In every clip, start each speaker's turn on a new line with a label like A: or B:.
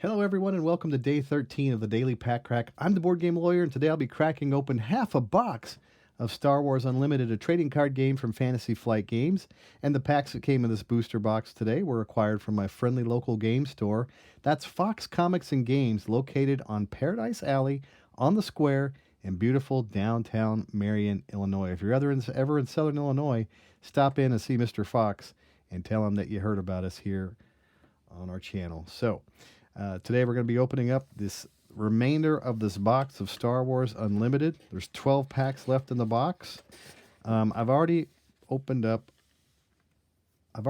A: Hello, everyone, and welcome to day 13 of the Daily Pack Crack. I'm the Board Game Lawyer, and today I'll be cracking open half a box of Star Wars Unlimited, a trading card game from Fantasy Flight Games. And the packs that came in this booster box today were acquired from my friendly local game store. That's Fox Comics and Games, located on Paradise Alley on the square in beautiful downtown Marion, Illinois. If you're ever in Southern Illinois, stop in and see Mr. Fox and tell him that you heard about us here on our channel. Today we're going to be opening up this remainder of this box of Star Wars Unlimited. There's 12 packs left in the box. I've already opened up 3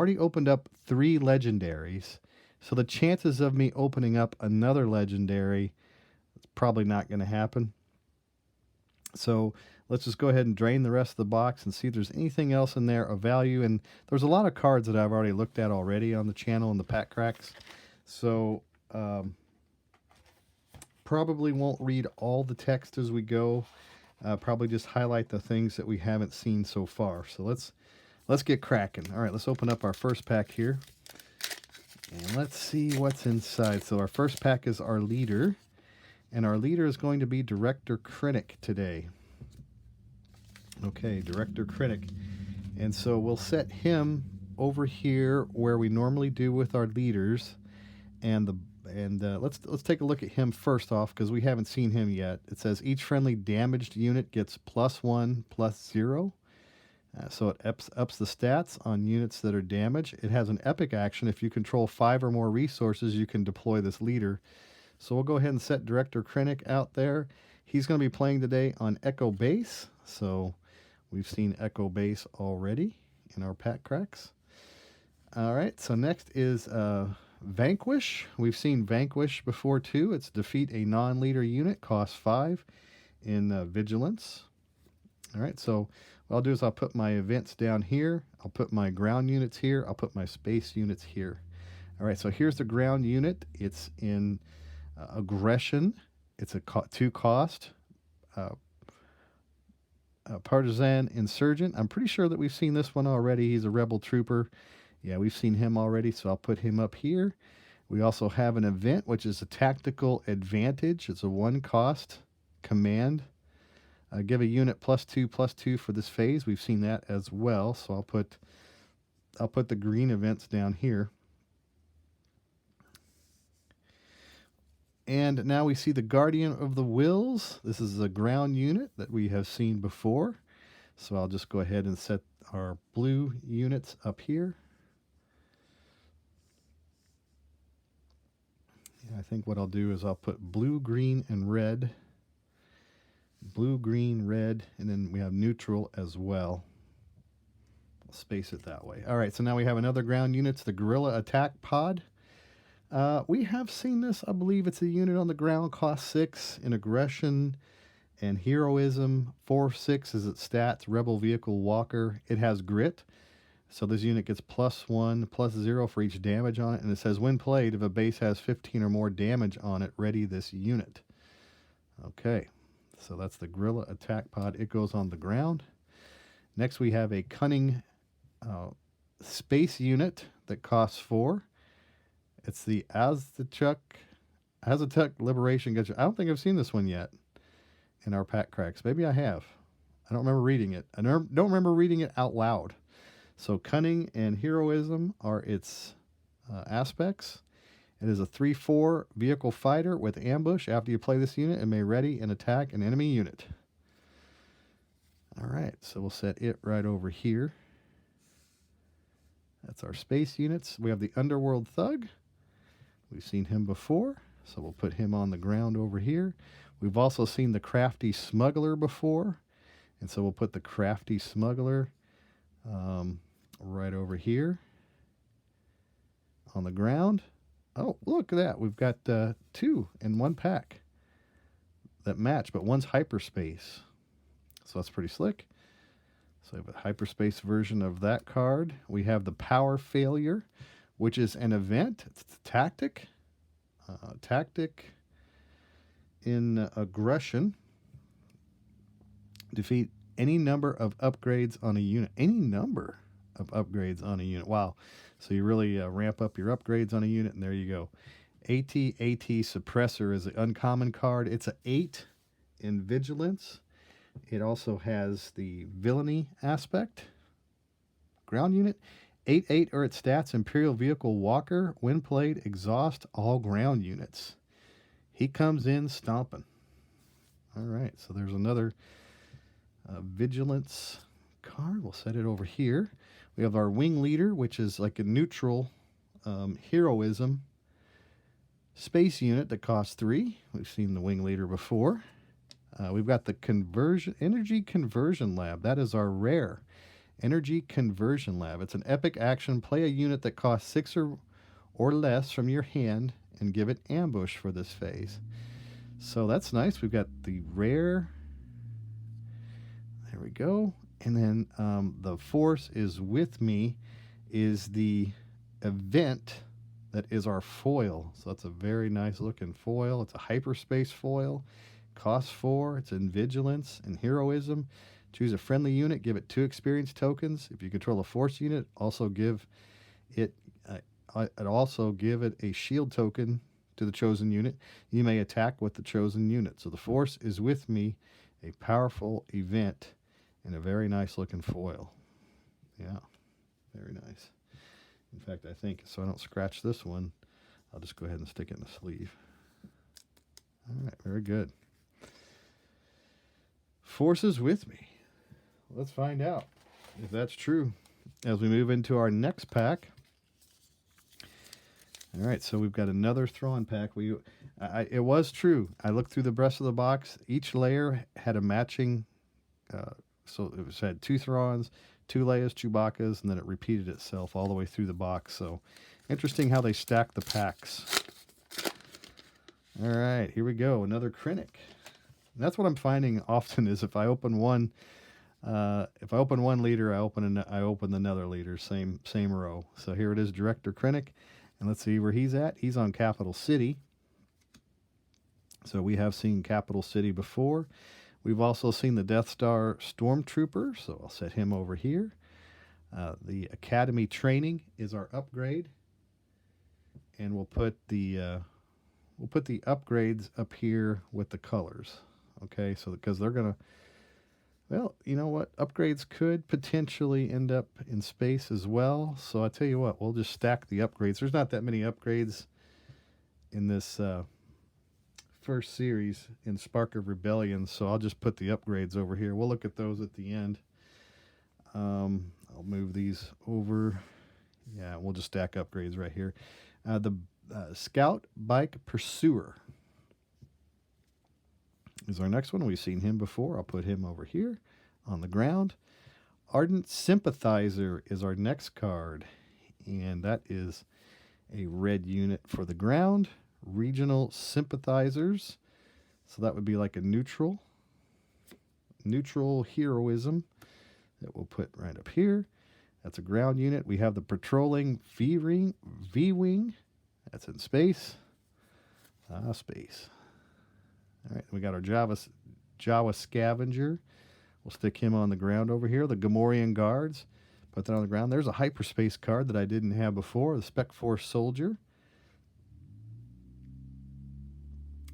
A: legendaries, so the chances of me opening up another legendary is probably not going to happen. So let's just go ahead and drain the rest of the box and see if there's anything else in there of value. And there's a lot of cards that I've already looked at already on the channel in the pack cracks. So probably won't read all the text as we go. Probably just highlight the things that we haven't seen so far. So let's get cracking. All right, let's open up our first pack here, and let's see what's inside. So our first pack is our leader, and our leader is going to be Director Krennic today. Okay, Director Krennic, and so we'll set him over here where we normally do with our leaders. And let's take a look at him first off, because we haven't seen him yet. It says each friendly damaged unit gets +1/+0. So it ups the stats on units that are damaged. It has an epic action. If you control 5 or more resources, you can deploy this leader. So we'll go ahead and set Director Krennic out there. He's going to be playing today on Echo Base. So we've seen Echo Base already in our pack cracks. All right, so next is Vanquish. We've seen Vanquish before too. It's defeat a non-leader unit, cost 5 in Vigilance. All right, so what I'll do is I'll put my events down here. I'll put my ground units here. I'll put my space units here. All right, so here's the ground unit. It's in Aggression. It's a 2 cost. Partisan Insurgent. I'm pretty sure that we've seen this one already. He's a rebel trooper. Yeah, we've seen him already, so I'll put him up here. We also have an event, which is a Tactical Advantage. It's a 1 cost command. Give a unit +2/+2 for this phase. We've seen that as well, so I'll put the green events down here. And now we see the Guardian of the Wills. This is a ground unit that we have seen before. So I'll just go ahead and set our blue units up here. I think what I'll do is I'll put blue, green, and red. Blue, green, red, and then we have neutral as well. I'll space it that way. All right, so now we have another ground unit. It's the Guerrilla Attack Pod. We have seen this. I believe it's a unit on the ground, cost 6 in Aggression and Heroism. 4/6 is its stats. Rebel Vehicle Walker. It has grit. So this unit gets +1/+0 for each damage on it. And it says, when played, if a base has 15 or more damage on it, ready this unit. Okay, so that's the Guerrilla Attack Pod. It goes on the ground. Next, we have a Cunning Space Unit that costs 4. It's the Aztec Liberation Gadget. I don't think I've seen this one yet in our pack cracks. Maybe I have. I don't remember reading it. I don't remember reading it out loud. So Cunning and Heroism are its aspects. It is a 3/4 vehicle fighter with ambush. After you play this unit, it may ready and attack an enemy unit. All right, so we'll set it right over here. That's our space units. We have the Underworld Thug. We've seen him before, so we'll put him on the ground over here. We've also seen the Crafty Smuggler before, and so we'll put the Crafty Smuggler right over here on the ground. Oh, look at that. We've got 2 in 1 pack that match, but one's hyperspace. So that's pretty slick. So we have a hyperspace version of that card. We have the Power Failure, which is an event. It's a tactic. Tactic in Aggression. Defeat any number of upgrades on a unit. Any number of upgrades on a unit. Wow. So you really ramp up your upgrades on a unit, and there you go. AT Suppressor is an uncommon card. It's a 8 in Vigilance. It also has the Villainy aspect. Ground unit. 8/8 are its stats. Imperial Vehicle Walker. When played, exhaust all ground units. He comes in stomping. All right, so there's another Vigilance card. We'll set it over here. We have our Wing Leader, which is like a neutral heroism space unit that costs 3. We've seen the Wing Leader before. We've got the Energy Conversion Lab. That is our rare Energy Conversion Lab. It's an epic action. Play a unit that costs 6 or less from your hand and give it ambush for this phase. So that's nice. We've got the rare. There we go. And then the Force is with me is the event that is our foil. So that's a very nice looking foil. It's a hyperspace foil. Costs 4. It's in Vigilance and Heroism. Choose a friendly unit. Give it 2 experience tokens. If you control a Force unit, also give it a shield token to the chosen unit. You may attack with the chosen unit. So the Force is with me, a powerful event, and a very nice looking foil. Yeah, very nice. In fact, I think, so I don't scratch this one, I'll just go ahead and stick it in the sleeve. All right, very good. Force is with me. Let's find out if that's true as we move into our next pack. All right, so we've got another Thrawn pack. It was true. I looked through the rest of the box. Each layer had a matching, so it had 2 Thrawns, 2 Leias, Chewbacca's, and then it repeated itself all the way through the box. So interesting how they stack the packs. All right, here we go. Another Krennic. And that's what I'm finding often is if I open one leader, I open another leader, same row. So here it is, Director Krennic, and let's see where he's at. He's on Capital City. So we have seen Capital City before. We've also seen the Death Star Stormtrooper, so I'll set him over here. The Academy Training is our upgrade, and we'll put the upgrades up here with the colors. Okay, so because they're gonna, well, you know what? Upgrades could potentially end up in space as well. So I tell you what, we'll just stack the upgrades. There's not that many upgrades in this first series in Spark of Rebellion, so I'll just put the upgrades over here. We'll look at those at the end. I'll move these over. Yeah, we'll just stack upgrades right here. The Scout Bike Pursuer is our next one. We've seen him before. I'll put him over here on the ground. Ardent Sympathizer is our next card, and that is a red unit for the ground. Regional Sympathizers, so that would be like a neutral heroism that we'll put right up here. That's a ground unit. We have the Patrolling V-Wing. That's in space. Space. All right, we got our Jawa Scavenger. We'll stick him on the ground over here. The Gamorrean Guards. Put that on the ground. There's a hyperspace card that I didn't have before. The Spec Force Soldier.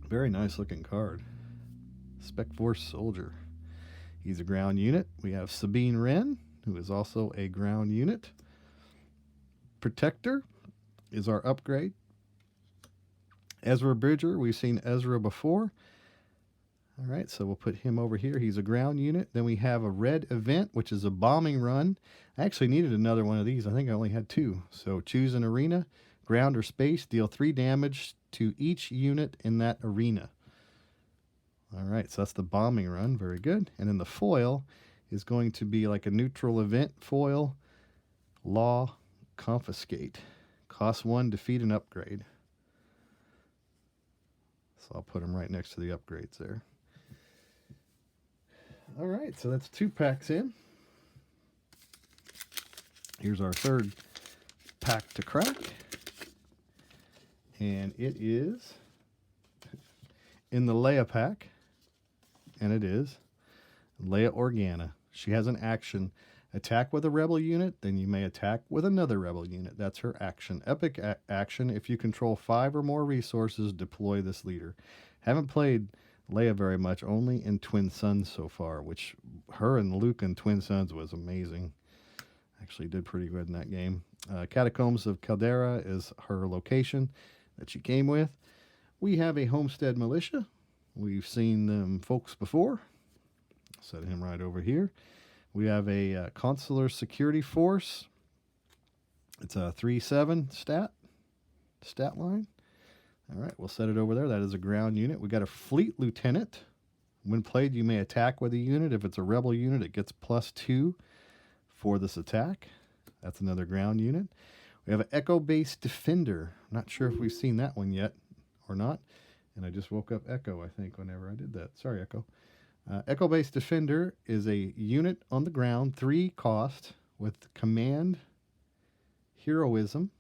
A: Very nice looking card. Spec Force Soldier. He's a ground unit. We have Sabine Wren, who is also a ground unit. Protector is our upgrade. Ezra Bridger, we've seen Ezra before. All right, so we'll put him over here. He's a ground unit. Then we have a red event, which is a bombing run. I actually needed another one of these. I think I only had 2. So choose an arena, ground or space, deal 3 damage to each unit in that arena. All right, so that's the bombing run. Very good. And then the foil is going to be like a neutral event foil. Law Confiscate. Cost 1, defeat an upgrade. So I'll put them right next to the upgrades there. All right, so that's 2 packs in. Here's our third pack to crack. And it is in the Leia pack. And it is Leia Organa. She has an action. attack with a rebel unit, then you may attack with another rebel unit. That's her action. Epic action, if you control 5 or more resources, deploy this leader. Haven't played Leia very much, only in Twin Suns so far, which her and Luke in Twin Suns was amazing. Actually did pretty good in that game. Catacombs of Caldera is her location that she came with. We have a Homestead Militia. We've seen them folks before. Set him right over here. We have a Consular Security Force. It's a 3/7 stat line. All right, we'll set it over there. That is a ground unit. We got a Fleet Lieutenant. When played, you may attack with a unit. If it's a rebel unit, it gets +2 for this attack. That's another ground unit. We have an Echo-based Defender. Not sure if we've seen that one yet or not. And I just woke up Echo, I think, whenever I did that. Sorry, Echo. Echo-based Defender is a unit on the ground, 3 cost, with command, heroism.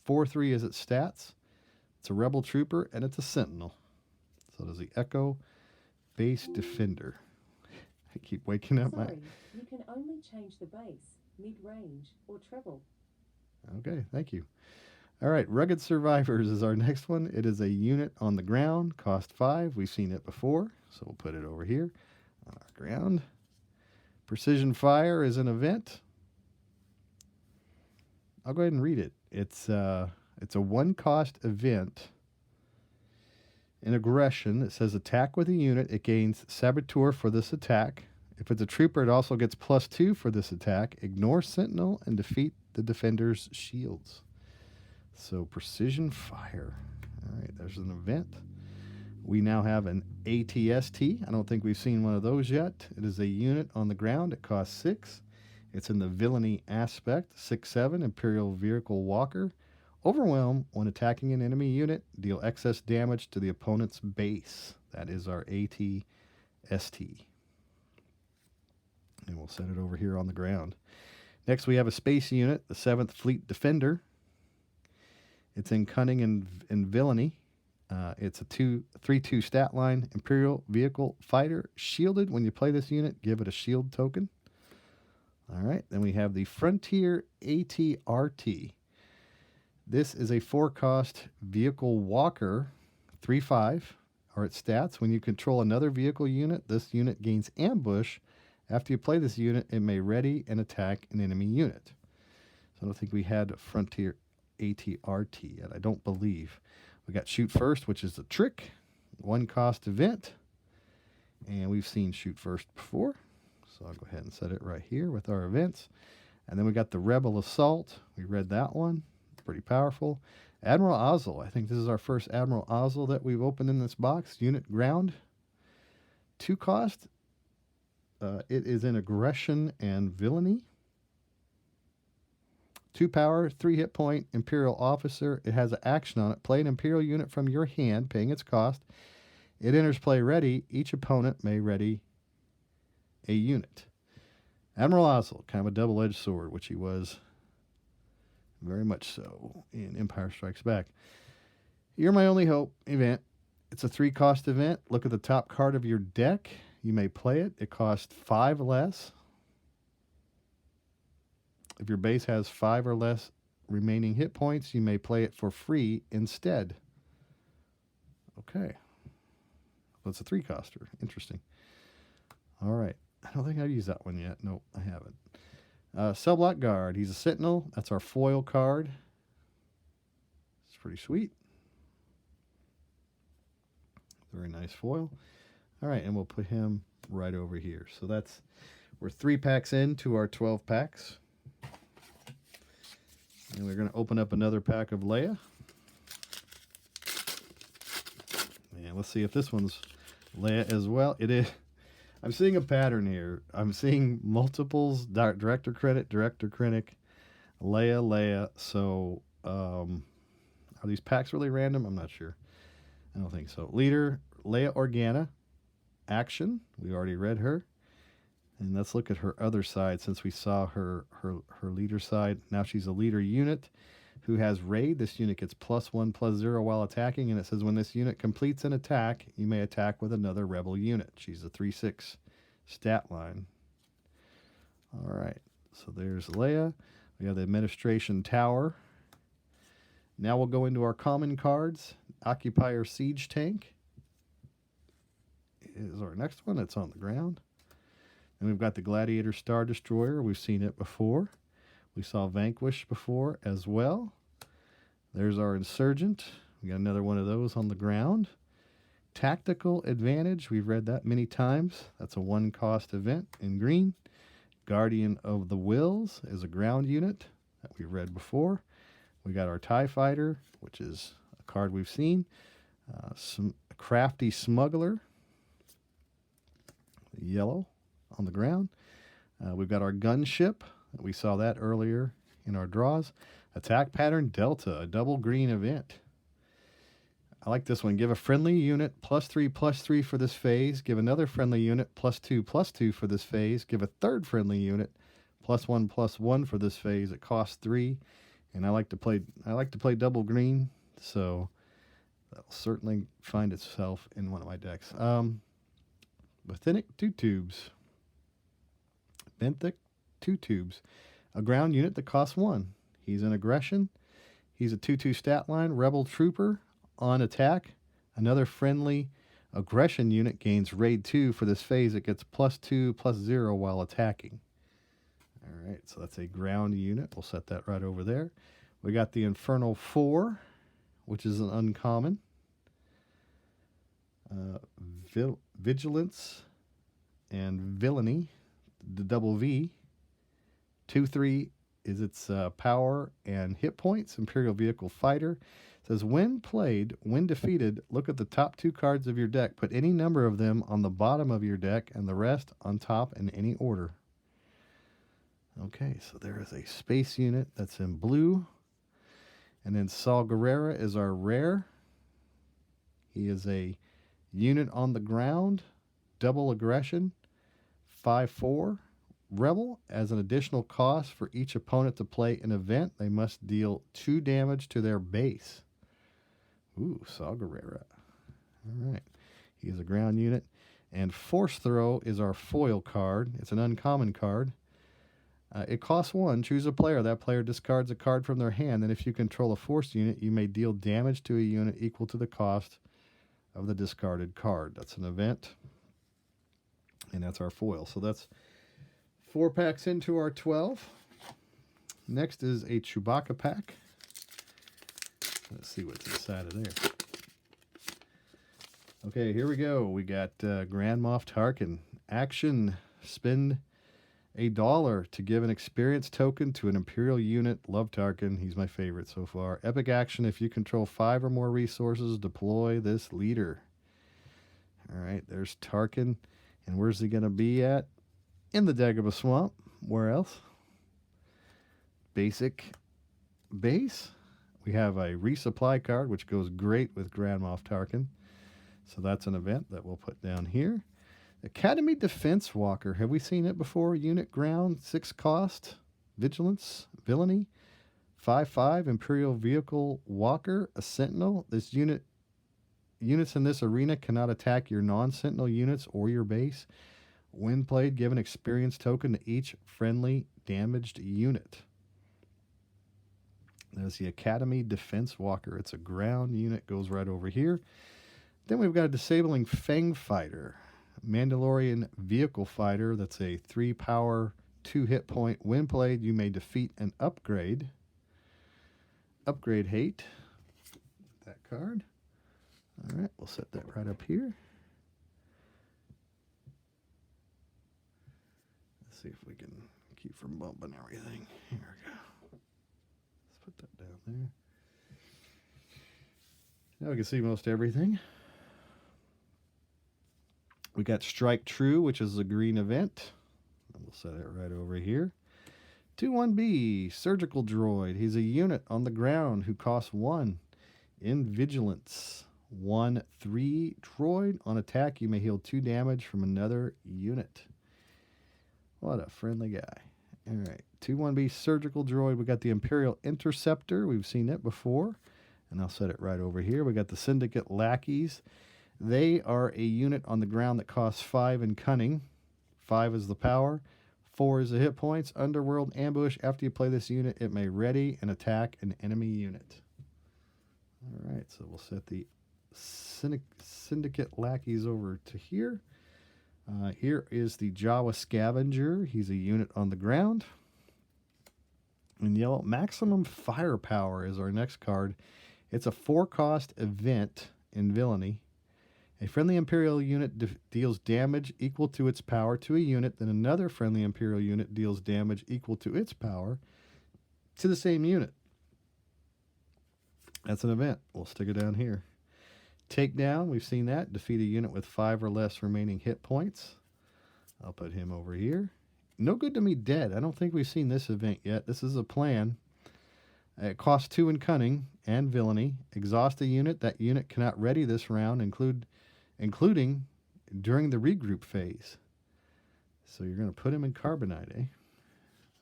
A: 4/3 is its stats. It's a rebel trooper, and it's a sentinel. So it is the Echo-based Defender. I keep waking up.
B: Sorry, you can only change the base, mid-range, or treble.
A: Okay, thank you. All right, Rugged Survivors is our next one. It is a unit on the ground, cost 5. We've seen it before, so we'll put it over here on our ground. Precision Fire is an event. I'll go ahead and read it. It's a 1-cost event. In aggression, it says attack with a unit. It gains Saboteur for this attack. If it's a trooper, it also gets +2 for this attack. Ignore Sentinel and defeat the defender's shields. So Precision Fire. All right, there's an event. We now have an ATST. I don't think we've seen one of those yet. It is a unit on the ground. It costs 6. It's in the villainy aspect. 6/7 Imperial Vehicle Walker. Overwhelm when attacking an enemy unit. Deal excess damage to the opponent's base. That is our ATST. And we'll set it over here on the ground. Next, we have a space unit, the 7th Fleet Defender. It's in Cunning and Villainy. It's a 3/2 stat line. Imperial Vehicle Fighter. Shielded. When you play this unit, give it a shield token. All right. Then we have the Frontier ATRT. This is a 4-cost Vehicle Walker. 3/5 are its stats. When you control another vehicle unit, this unit gains Ambush. After you play this unit, it may ready and attack an enemy unit. So I don't think we had Frontier ATRT yet. I don't believe. We got Shoot First, which is a trick. 1-cost event. And we've seen Shoot First before. So I'll go ahead and set it right here with our events. And then we got the Rebel Assault. We read that one. Pretty powerful. Admiral Ozzel. I think this is our first Admiral Ozzel that we've opened in this box. Unit ground. 2-cost. It is in aggression and villainy. 2 power, 3 hit point, Imperial Officer. It has an action on it. Play an Imperial unit from your hand, paying its cost. It enters play ready. Each opponent may ready a unit. Admiral Ozzel, kind of a double-edged sword, which he was very much so in Empire Strikes Back. You're My Only Hope event. It's a 3-cost event. Look at the top card of your deck. You may play it. It costs 5 less. If your base has 5 or less remaining hit points, you may play it for free instead. Okay. Well, it's a 3-coster. Interesting. All right. I don't think I've used that one yet. Nope, I haven't. Cell Block Guard. He's a Sentinel. That's our foil card. It's pretty sweet. Very nice foil. All right, and we'll put him right over here. So we're 3 packs into our 12 packs. And we're going to open up another pack of Leia. And let's see if this one's Leia as well. It is. I'm seeing a pattern here. I'm seeing multiples, Director Critic, Leia. So are these packs really random? I'm not sure. I don't think so. Leader, Leia Organa. Action. We already read her. And let's look at her other side since we saw her leader side. Now she's a leader unit who has raid. This unit gets +1/+0 while attacking, and it says when this unit completes an attack, you may attack with another rebel unit. She's a 3/6 stat line. All right. So there's Leia. We have the Administration Tower. Now we'll go into our common cards. Occupier Siege Tank is our next one. It's on the ground. And we've got the Gladiator Star Destroyer. We've seen it before. We saw Vanquish before as well. There's our Insurgent. We got another one of those on the ground. Tactical Advantage. We've read that many times. That's a 1-cost event in green. Guardian of the Wills is a ground unit that we've read before. We got our TIE Fighter, which is a card we've seen. Some Crafty Smuggler, yellow on the ground. We've got our Gunship. We saw that earlier in our draws. Attack Pattern Delta, a double green event. I like this one. Give a friendly unit +3/+3 for this phase. Give another friendly unit +2/+2 for this phase. Give a third friendly unit +1/+1 for this phase. It costs 3, and I like to play double green, so that'll certainly find itself in one of my decks. Benthic 2 tubes. Benthic 2 tubes. A ground unit that costs 1. He's an aggression. He's a 2/2 stat line. Rebel Trooper. On attack, another friendly aggression unit gains raid 2 for this phase. It gets +2/+0 while attacking. All right, so that's a ground unit. We'll set that right over there. We got the Infernal 4, which is an uncommon. Vigilance and Villainy, the double V. 2/3 is its power and hit points. Imperial Vehicle Fighter. Says, when played, when defeated, look at the top 2 cards of your deck. Put any number of them on the bottom of your deck and the rest on top in any order. Okay, so there is a space unit that's in blue. And then Saw Gerrera is our rare. He is a unit on the ground, double aggression, 5/4. Rebel. As an additional cost for each opponent to play an event, they must deal 2 damage to their base. Ooh, Saw Gerrera. All right. He is a ground unit. And Force Throw is our foil card. It's an uncommon card. It costs 1. Choose a player. That player discards a card from their hand. And if you control a force unit, you may deal damage to a unit equal to the cost of the discarded card. That's an event. And that's our foil. So that's 4 packs into our 12. Next is a Chewbacca pack. Let's see what's inside of there. Okay, here we go. We got Grand Moff Tarkin. Action. Spend $1 to give an experience token to an Imperial unit. Love Tarkin. He's my favorite so far. Epic action. If you control 5 or more resources, deploy this leader. All right, there's Tarkin. And where's he going to be at? In the Dagobah Swamp. Where else? Basic base. We have a resupply card, which goes great with Grand Moff Tarkin. So that's an event that we'll put down here. Academy Defense Walker. Have we seen it before? Unit ground, 6 cost. Vigilance, Villainy, 5/5. Imperial Vehicle Walker, a Sentinel. Units in this arena cannot attack your non-Sentinel units or your base. When played, give an experience token to each friendly damaged unit. There's the Academy Defense Walker. It's a ground unit, goes right over here. Then we've got a Disabling Fang Fighter. Mandalorian Vehicle Fighter. That's a 3 power, 2 hit point. When played, you may defeat an upgrade. Upgrade hate. That card. All right, we'll set that right up here. Let's see if we can keep from bumping everything. Here we go. Let's put that down there. Now we can see most everything. We got Strike True, which is a green event. And we'll set it right over here. 2-1B, Surgical Droid. He's a unit on the ground who costs 1 in Vigilance. 1/3 droid. On attack, you may heal 2 damage from another unit. What a friendly guy. All right, 2-1B Surgical Droid. We got the Imperial Interceptor. We've seen it before. And I'll set it right over here. We got the Syndicate Lackeys. They are a unit on the ground that costs 5 in Cunning. 5 is the power. 4 is the hit points. Underworld ambush. After you play this unit, it may ready and attack an enemy unit. All right, so we'll set the Syndicate lackeys over to here. Here is the Jawa Scavenger. He's a unit on the ground. In yellow, Maximum Firepower is our next card. It's a 4-cost event in Villainy. A friendly Imperial unit deals damage equal to its power to a unit, then another friendly Imperial unit deals damage equal to its power to the same unit. That's an event. We'll stick it down here. Takedown, we've seen that. Defeat a unit with 5 or less remaining hit points. I'll put him over here. No Good to Me Dead. I don't think we've seen this event yet. This is a plan. It costs 2 in Cunning and Villainy. Exhaust a unit. That unit cannot ready this round, including during the regroup phase. So you're going to put him in Carbonite, eh?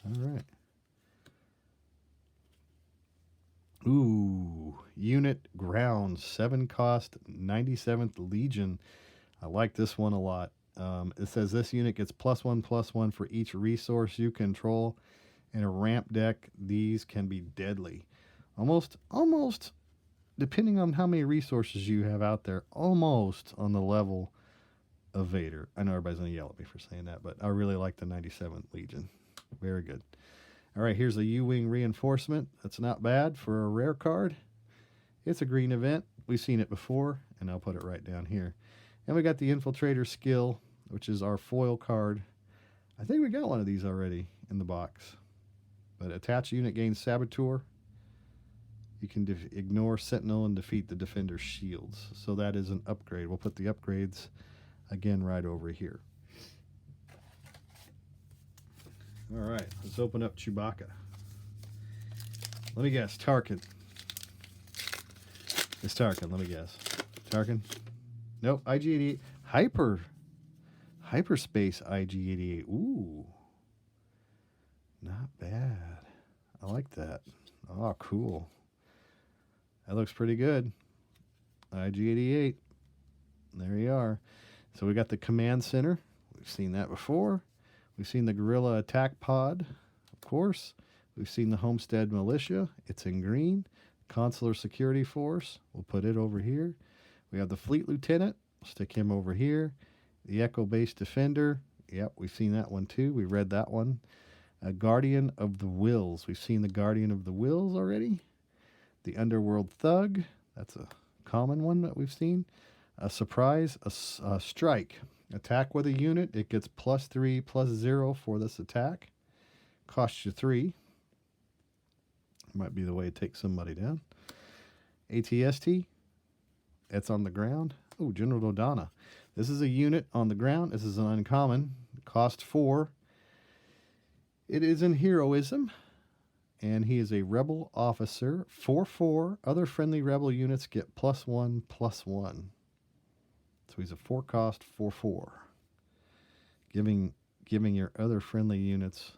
A: All right. Ooh, unit ground, 7-cost, 97th Legion. I like this one a lot. It says this unit gets +1/+1 for each resource you control. In a ramp deck, these can be deadly. Almost, depending on how many resources you have out there, almost on the level of Vader. I know everybody's going to yell at me for saying that, but I really like the 97th Legion. Very good. All right, here's a U-Wing reinforcement. That's not bad for a rare card. It's a green event. We've seen it before, and I'll put it right down here. And we got the Infiltrator skill, which is our foil card. I think we got one of these already in the box. But attach unit gains Saboteur. You can ignore Sentinel and defeat the Defender's shields. So that is an upgrade. We'll put the upgrades again right over here. All right, let's open up Chewbacca. Let me guess, Tarkin. It's Tarkin, let me guess. Tarkin? Nope, IG-88. Hyperspace IG-88. Ooh. Not bad. I like that. Oh, cool. That looks pretty good. IG-88. There you are. So we got the command center. We've seen that before. We've seen the guerrilla attack pod, of course. We've seen the Homestead Militia. It's in green. Consular Security Force. We'll put it over here. We have the Fleet Lieutenant. Stick him over here. The Echo Base Defender. Yep, we've seen that one too. We read that one. A Guardian of the Wills. We've seen the Guardian of the Wills already. The Underworld Thug. That's a common one that we've seen. A Surprise. A Strike. Attack with a unit. It gets +3/+0 for this attack. Costs you 3. Might be the way to take somebody down. ATST. It's on the ground. Oh, General Dodonna. This is a unit on the ground. This is an uncommon. Cost 4. It is in heroism. And he is a rebel officer. 4/4. Other friendly rebel units get +1/+1. So he's a 4-cost 4/4. Giving your other friendly units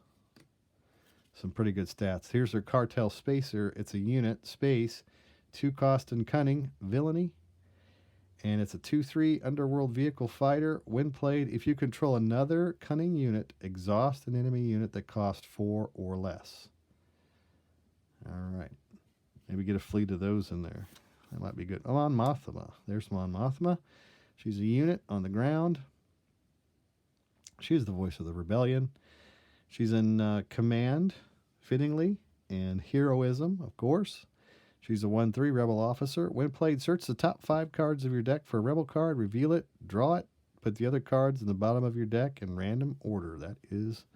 A: some pretty good stats. Here's their Cartel Spacer. It's a unit, space, 2-cost and Cunning, Villainy. And it's a 2/3 Underworld Vehicle Fighter. When played, if you control another Cunning unit, exhaust an enemy unit that costs 4 or less. All right. Maybe get a fleet of those in there. That might be good. Oh, Mon Mothma. There's Mon Mothma. She's a unit on the ground. She's the voice of the rebellion. She's in command, fittingly, and heroism, of course. She's a 1/3 rebel officer. When played, search the top 5 cards of your deck for a rebel card, reveal it, draw it, put the other cards in the bottom of your deck in random order. That is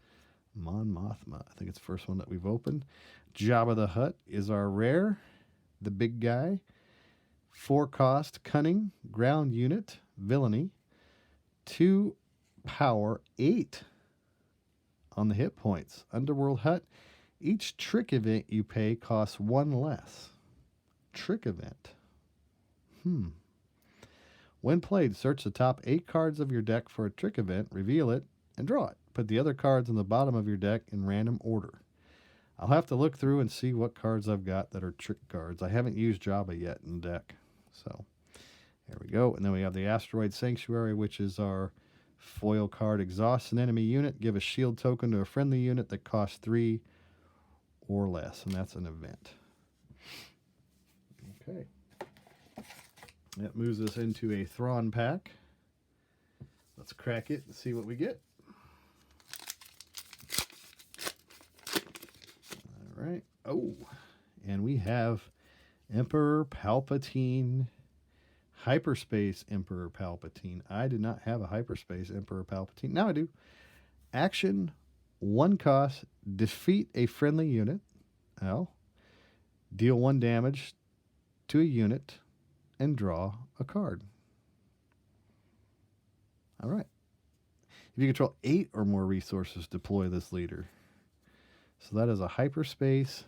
A: Mon Mothma. I think it's the first one that we've opened. Jabba the Hutt is our rare, the big guy. 4-cost Cunning, ground unit, Villainy. 2 power, 8 on the hit points. Underworld Hutt. Each trick event you pay costs 1 less. Trick event. When played, search the top 8 cards of your deck for a trick event, reveal it, and draw it. Put the other cards in the bottom of your deck in random order. I'll have to look through and see what cards I've got that are trick cards. I haven't used Jabba yet in the deck. So, there we go. And then we have the Asteroid Sanctuary, which is our Foil card, exhausts an enemy unit. Give a shield token to a friendly unit that costs 3 or less, and that's an event. Okay. That moves us into a Thrawn pack. Let's crack it and see what we get. All right. Oh, and we have Emperor Palpatine. Hyperspace Emperor Palpatine. I did not have a Hyperspace Emperor Palpatine. Now I do. Action, 1 cost, defeat a friendly unit. L. Deal 1 damage to a unit and draw a card. All right. If you control 8 or more resources, deploy this leader. So that is a Hyperspace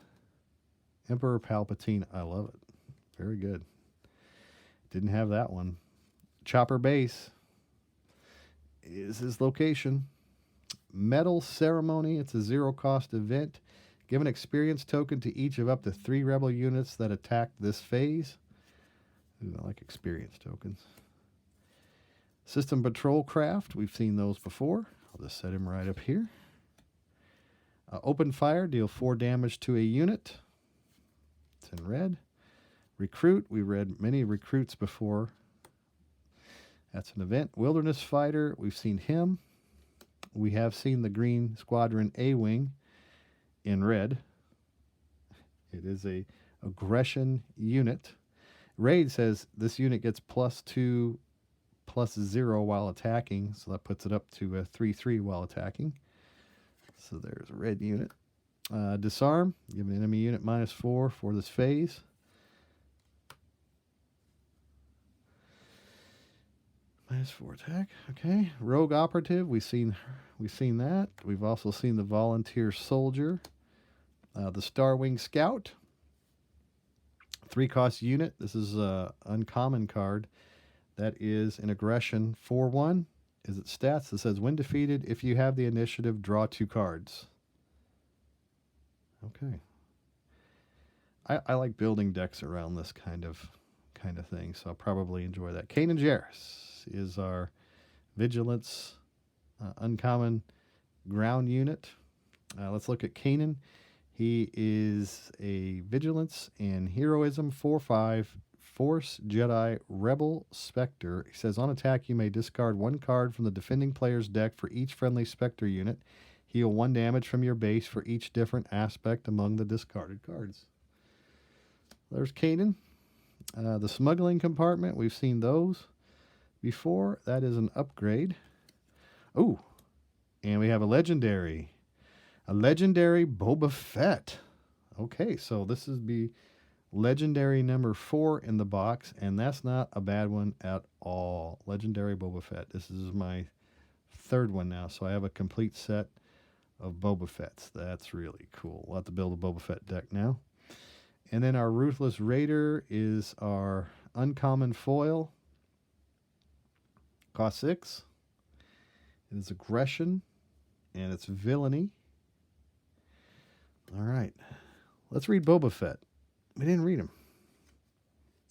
A: Emperor Palpatine. I love it. Very good. Didn't have that one. Chopper Base is his location. Medal Ceremony. It's a 0-cost event. Give an experience token to each of up to 3 rebel units that attack this phase. Ooh, I like experience tokens. System Patrol Craft. We've seen those before. I'll just set him right up here. Open Fire. Deal 4 damage to a unit. It's in red. Recruit. We read many recruits before. That's an event. Wilderness Fighter. We've seen him. We have seen the Green Squadron A-Wing in red. It is a aggression unit. Raid says this unit gets +2, +0 while attacking. So that puts it up to a 3/3 while attacking. So there's a red unit. Disarm. Give an enemy unit -4 for this phase. -4 attack. Okay. Rogue Operative. We've seen that. We've also seen the Volunteer Soldier. The Starwing Scout. 3-cost unit. This is an uncommon card. That is an aggression 4/1. Is it stats? It says when defeated, if you have the initiative, draw 2 cards. Okay. I like building decks around this kind of thing, so I'll probably enjoy that. Kanan Jarrus is our Vigilance uncommon ground unit. Let's look at Kanan. He is a Vigilance and Heroism 4/5 Force Jedi Rebel Spectre. He says on attack you may discard 1 card from the defending player's deck for each friendly Spectre unit. Heal 1 damage from your base for each different aspect among the discarded cards. There's Kanan. The Smuggling Compartment, we've seen those before. That is an upgrade. Oh, and we have a legendary Boba Fett. Okay, so this is the legendary number 4 in the box, and that's not a bad one at all. Legendary Boba Fett. This is my 3rd one now, so I have a complete set of Boba Fetts. That's really cool. We'll have to build a Boba Fett deck now. And then our Ruthless Raider is our uncommon foil. Cost 6. It is aggression, and it's villainy. All right. Let's read Boba Fett. We didn't read him.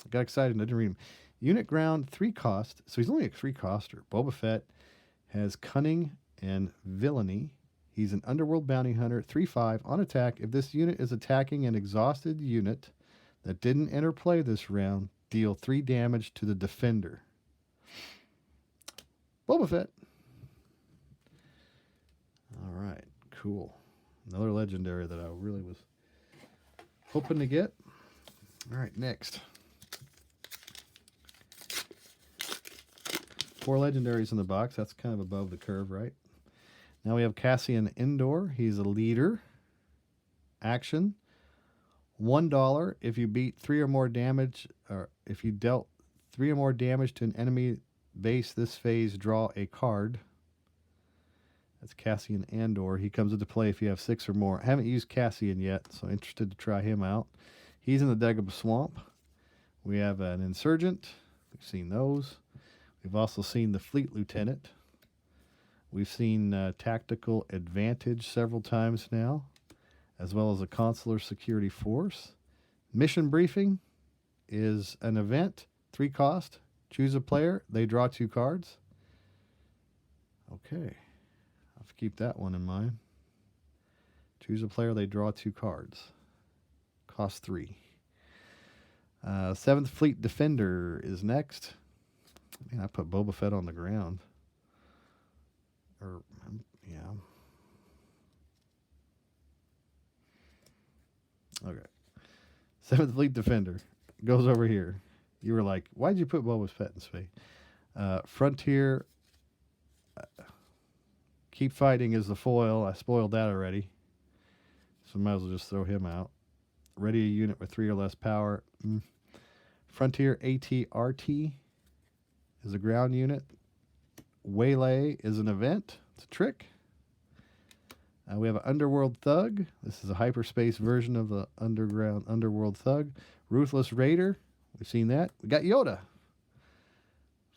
A: I got excited and I didn't read him. Unit ground, 3 cost. So he's only a 3-coster. Boba Fett has cunning and villainy. He's an underworld bounty hunter, 3/5 on attack. If this unit is attacking an exhausted unit that didn't enter play this round, deal 3 damage to the defender. Boba Fett. All right, cool. Another legendary that I really was hoping to get. All right, next. 4 legendaries in the box. That's kind of above the curve, right? Now we have Cassian Andor. He's a leader. Action. $1 if you beat 3 or more damage, or if you dealt 3 or more damage to an enemy base this phase, draw a card. That's Cassian Andor. He comes into play if you have 6 or more. I haven't used Cassian yet, so interested to try him out. He's in the Dagobah Swamp. We have an Insurgent. We've seen those. We've also seen the Fleet Lieutenant. We've seen Tactical Advantage several times now, as well as a Consular Security Force. Mission Briefing is an event, 3 cost. Choose a player. They draw 2 cards. Okay. I'll have to keep that one in mind. Choose a player, they draw 2 cards. Cost 3. 7th Fleet Defender is next. Man, I put Boba Fett on the ground. Yeah. Okay. 7th Fleet Defender goes over here. You were like, why'd you put Boba Fett in space? Frontier. Keep Fighting is the foil. I spoiled that already. So might as well just throw him out. Ready a unit with 3 or less power. Frontier ATRT is a ground unit. Waylay is an event. It's a trick. We have an Underworld Thug. This is a hyperspace version of the Underworld Thug. Ruthless Raider. We've seen that. We got Yoda.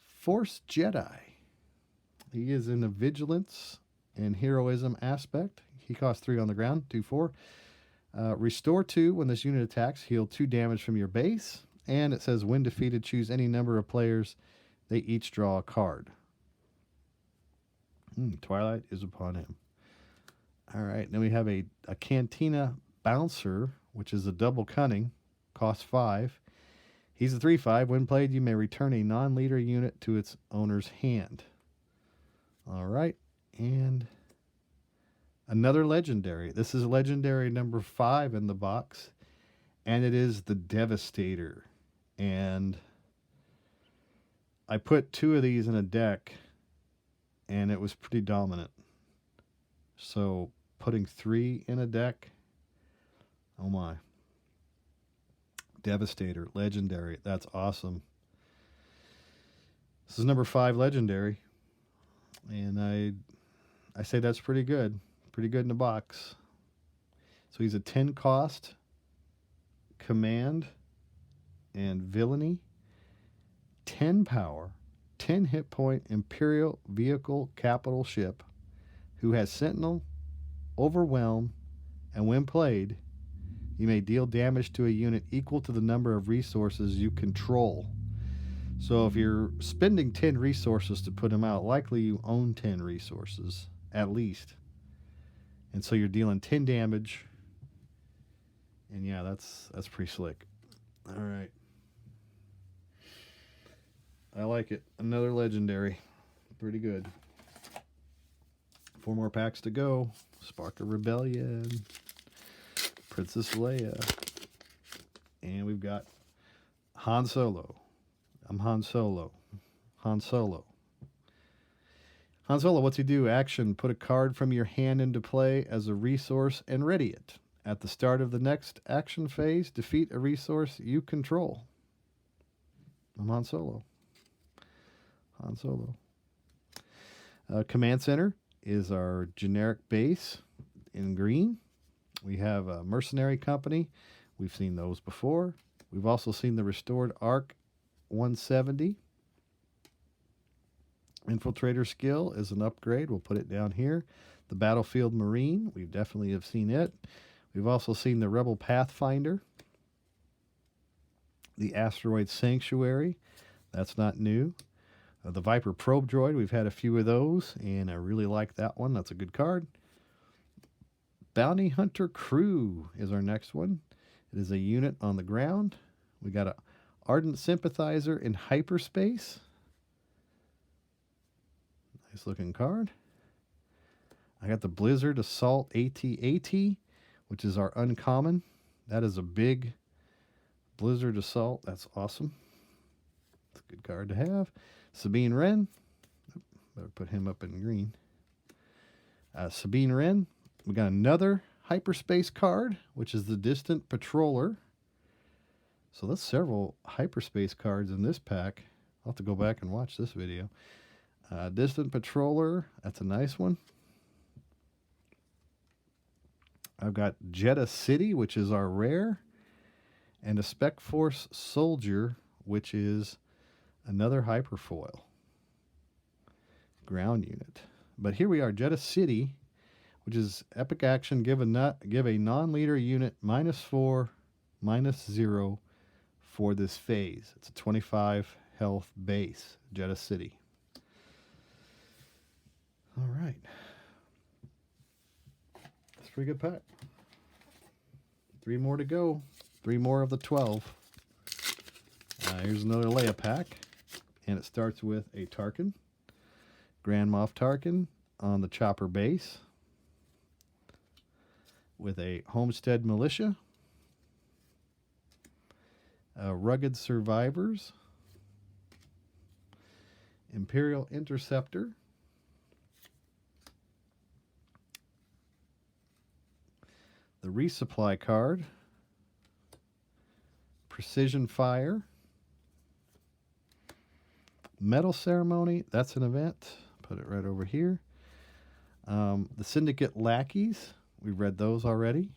A: Force Jedi. He is in the vigilance and heroism aspect. He costs 3 on the ground. 2/4. Restore 2 when this unit attacks. Heal 2 damage from your base. And it says when defeated, choose any number of players. They each draw a card. Twilight is upon him. All right. Then we have a Cantina Bouncer, which is a double cunning. Costs 5. He's a 3/5. When played, you may return a non-leader unit to its owner's hand. All right. And another legendary. This is legendary number 5 in the box. And it is the Devastator. And I put 2 of these in a deck, and it was pretty dominant. So putting 3 in a deck, oh my. Devastator, legendary. That's awesome. This is number 5 legendary. And I say that's pretty good. Pretty good in the box. So he's a 10 cost, command, and villainy. 10 power, 10 hit point, Imperial vehicle capital ship, who has Sentinel, Overwhelm, and when played, you may deal damage to a unit equal to the number of resources you control. So if you're spending 10 resources to put him out, likely you own 10 resources, at least. And so you're dealing 10 damage. And yeah, that's pretty slick. All right. I like it. Another legendary. Pretty good. 4 more packs to go. Spark of Rebellion. Princess Leia. And we've got Han Solo. I'm Han Solo. Han Solo. Han Solo, what's he do? Action. Put a card from your hand into play as a resource and ready it. At the start of the next action phase, defeat a resource you control. I'm Han Solo. Han Solo. Command Center is our generic base in green. We have a Mercenary Company. We've seen those before. We've also seen the restored Arc 170. Infiltrator skill is an upgrade. We'll put it down here. The Battlefield Marine. We definitely have seen it. We've also seen the Rebel Pathfinder. The Asteroid Sanctuary. That's not new. The Viper Probe Droid. We've had a few of those, and I really like that one. That's a good card. Bounty Hunter Crew is our next one. It is a unit on the ground. We got a Ardent Sympathizer in hyperspace. Nice looking card. I got the Blizzard Assault AT-AT, which is our uncommon. That is a big Blizzard Assault. That's awesome. It's a good card to have. Sabine Wren. Better put him up in green. Sabine Wren. We got another hyperspace card, which is the Distant Patroller. So that's several hyperspace cards in this pack. I'll have to go back and watch this video. Distant Patroller. That's a nice one. I've got Jeddah City, which is our rare. And a Spec Force Soldier, which is another hyperfoil. Ground unit. But here we are, Jeddah City, which is epic action. Give a non-leader unit -4, -0 for this phase. It's a 25 health base, Jeddah City. All right. That's a pretty good pack. 3 more to go. 3 more of the 12. Here's another Leia pack. And it starts with a Tarkin. Grand Moff Tarkin on the chopper base. With a Homestead Militia. Rugged Survivors. Imperial Interceptor. The resupply card. Precision Fire. Medal Ceremony. That's an event. Put it right over here. The Syndicate Lackeys. We've read those already.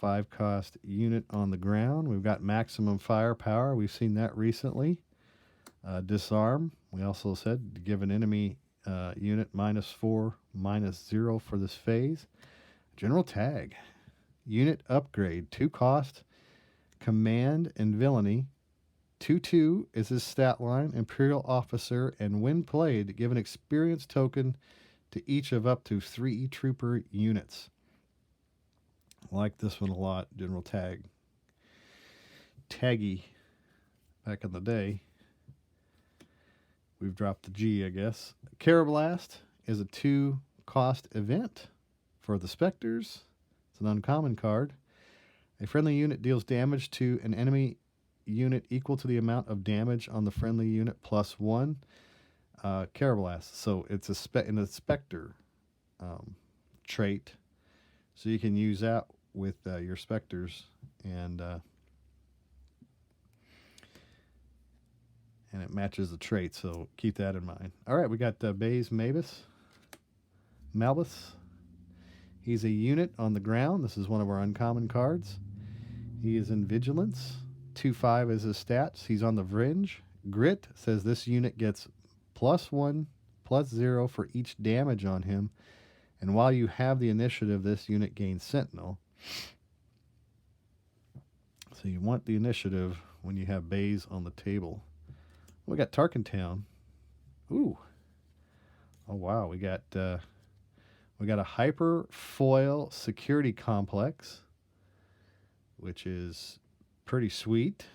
A: 5-cost unit on the ground. We've got Maximum Firepower. We've seen that recently. Disarm. We also said to give an enemy unit -4, -0 for this phase. General Tag. Unit Upgrade. 2 cost. Command and Villainy. 2/2 is his stat line. Imperial Officer. And when played, give an experience token to each of up to 3 trooper units. I like this one a lot. General Tag. Taggy. Back in the day. We've dropped the G, I guess. Carablast is a 2-cost event for the Spectres. It's an uncommon card. A friendly unit deals damage to an enemy unit equal to the amount of damage on the friendly unit +1. Carablast. So it's in the Spectre trait. So you can use that with your Spectres and it matches the trait, so keep that in mind. All right, we got Baze Malbus. He's a unit on the ground. This is one of our uncommon cards. He is in Vigilance. 2/5 is his stats. He's on the Vringe. Grit says this unit gets +1, +0 for each damage on him. And while you have the initiative, this unit gains Sentinel. So you want the initiative when you have Baze on the table. We got Tarkin Town. Ooh. Oh wow, we got a hyper foil security complex, which is pretty sweet.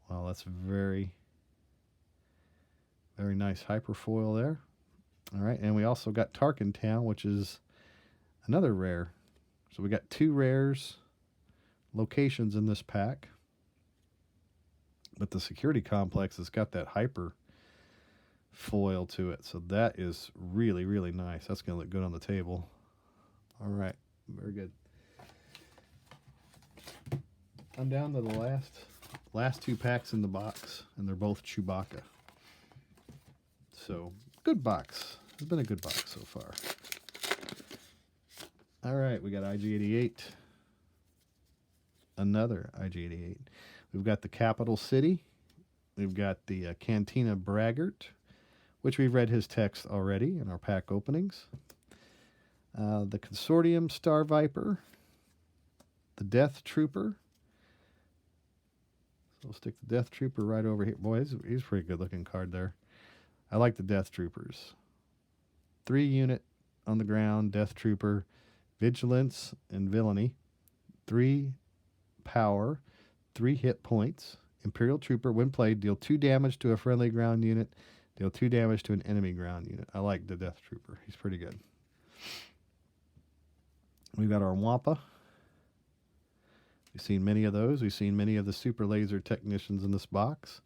A: Wow, that's very, very nice hyper foil there. All right, and we also got Tarkin Town, which is another rare. So we got 2 rares locations in this pack. But the security complex has got that hyper foil to it. So that is really, really nice. That's going to look good on the table. All right. Very good. I'm down to the last 2 packs in the box, and they're both Chewbacca. So, good box. It's been a good box so far. All right. We got IG-88. Another IG-88. We've got the Capital City. We've got the Cantina Braggart, which we've read his text already in our pack openings. The Consortium Star Viper. The Death Trooper. So we'll stick the Death Trooper right over here. Boy, he's a pretty good looking card there. I like the Death Troopers. 3 unit on the ground, Death Trooper. Vigilance and Villainy. 3 power. 3 hit points. Imperial Trooper, when played, deal 2 damage to a friendly ground unit. Deal 2 damage to an enemy ground unit. I like the Death Trooper. He's pretty good. We've got our Wampa. We've seen many of those. We've seen many of the super laser technicians in this box.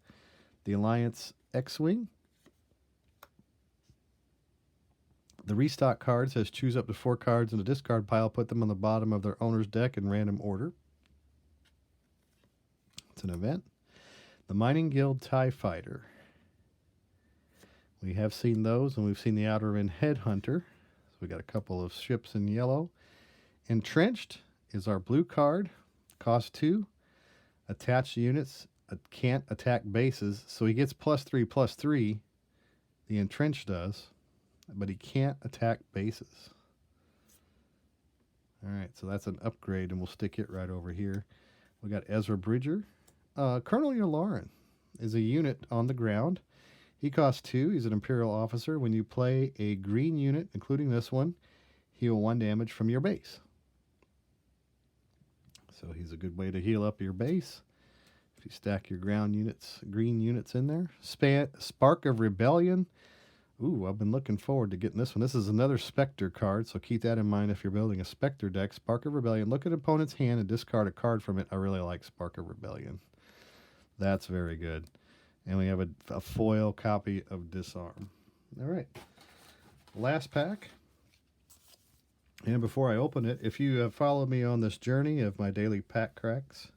A: The Alliance X-Wing. The restock card says choose up to 4 cards in a discard pile. Put them on the bottom of their owner's deck in random order. It's an event. The Mining Guild TIE Fighter. We have seen those, and we've seen the Outer Rim Headhunter. So we got a couple of ships in yellow. Entrenched is our blue card. Cost 2. Attached units can't attack bases. So he gets +3/+3. The Entrenched does. But he can't attack bases. All right, so that's an upgrade, and we'll stick it right over here. We got Ezra Bridger. Colonel Yularen is a unit on the ground. He costs 2. He's an Imperial officer. When you play a green unit, including this one, heal 1 damage from your base. So he's a good way to heal up your base. If you stack your ground units, green units in there. Spark of Rebellion. Ooh, I've been looking forward to getting this one. This is another Spectre card, so keep that in mind if you're building a Spectre deck. Spark of Rebellion. Look at opponent's hand and discard a card from it. I really like Spark of Rebellion. That's very good. And we have a foil copy of Disarm. All right. Last pack. And before I open it, if you have followed me on this journey of my daily pack cracks,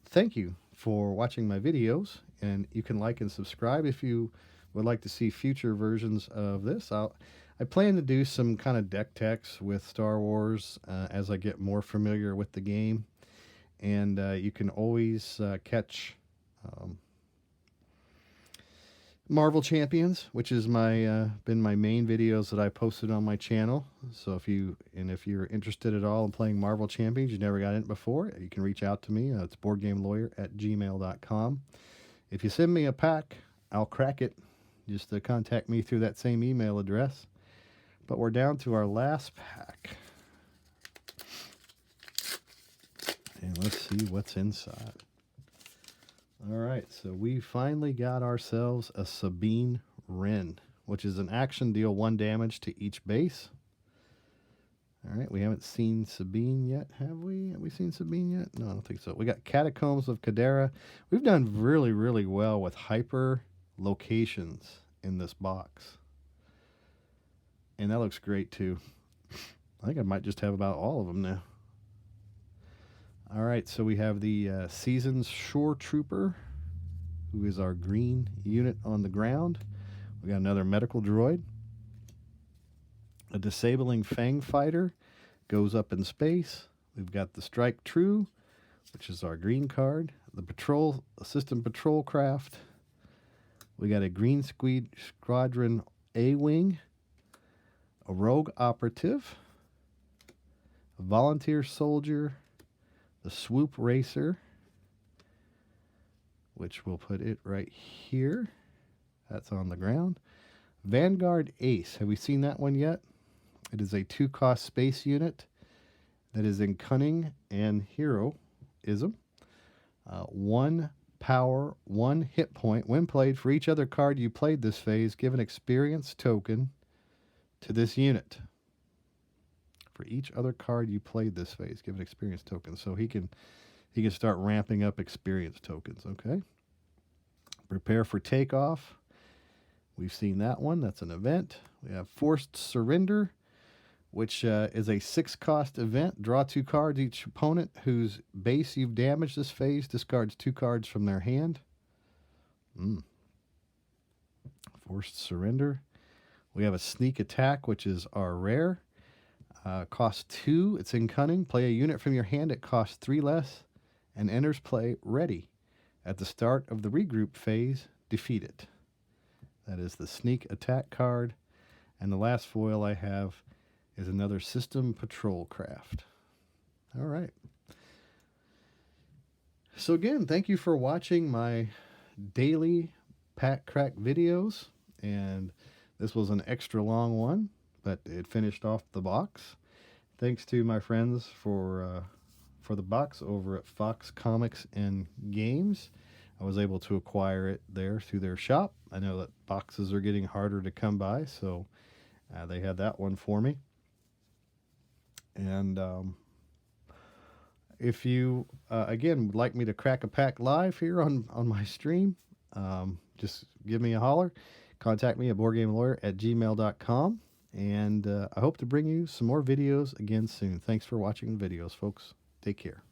A: thank you for watching my videos. And you can like and subscribe if you would like to see future versions of this. I plan to do some kind of deck techs with Star Wars as I get more familiar with the game. And you can always catch Marvel Champions, which is been my main videos that I posted on my channel. So if you're interested at all in playing Marvel Champions, you never got in it before, you can reach out to me. It's boardgamelawyer@gmail.com. If you send me a pack, I'll crack it. Just contact me through that same email address. But we're down to our last pack. And let's see what's inside. All right, so we finally got ourselves a Sabine Wren, which is an action. Deal 1 damage to each base. All right, we haven't seen Sabine yet, have we? Have we seen Sabine yet? No, I don't think so. We got Catacombs of Kadera. We've done really, really well with hyper locations in this box. And that looks great, too. I think I might just have about all of them now. All right, so we have the Seasons Shore Trooper, who is our green unit on the ground. We got another medical droid. A Disabling Fang Fighter goes up in space. We've got the Strike True, which is our green card. The System Patrol Craft. We got a Green Squadron A-Wing. A Rogue Operative. A Volunteer Soldier. The Swoop Racer, which we'll put it right here. That's on the ground. Vanguard Ace. Have we seen that one yet? It is a 2-cost space unit that is in Cunning and Heroism. 1 power, 1 hit point. When played, for each other card you played this phase, give an experience token to this unit. For each other card you played this phase, give an experience token. So he can start ramping up experience tokens, okay? Prepare for Takeoff. We've seen that one. That's an event. We have Forced Surrender, which is a 6-cost event. Draw 2 cards. Each opponent whose base you've damaged this phase discards 2 cards from their hand. Forced Surrender. We have a Sneak Attack, which is our rare. Costs 2. It's in Cunning. Play a unit from your hand. It costs 3 less and enters play ready. At the start of the regroup phase, defeat it. That is the Sneak Attack card. And the last foil I have is another System Patrol Craft. All right. So again, thank you for watching my daily pack crack videos. And this was an extra long one, but it finished off the box. Thanks to my friends for the box over at Fox Comics and Games. I was able to acquire it there through their shop. I know that boxes are getting harder to come by, so they had that one for me. And if you, again, would like me to crack a pack live here on my stream, just give me a holler. Contact me at boardgamelawyer@gmail.com. And I hope to bring you some more videos again soon. Thanks for watching the videos, folks. Take care.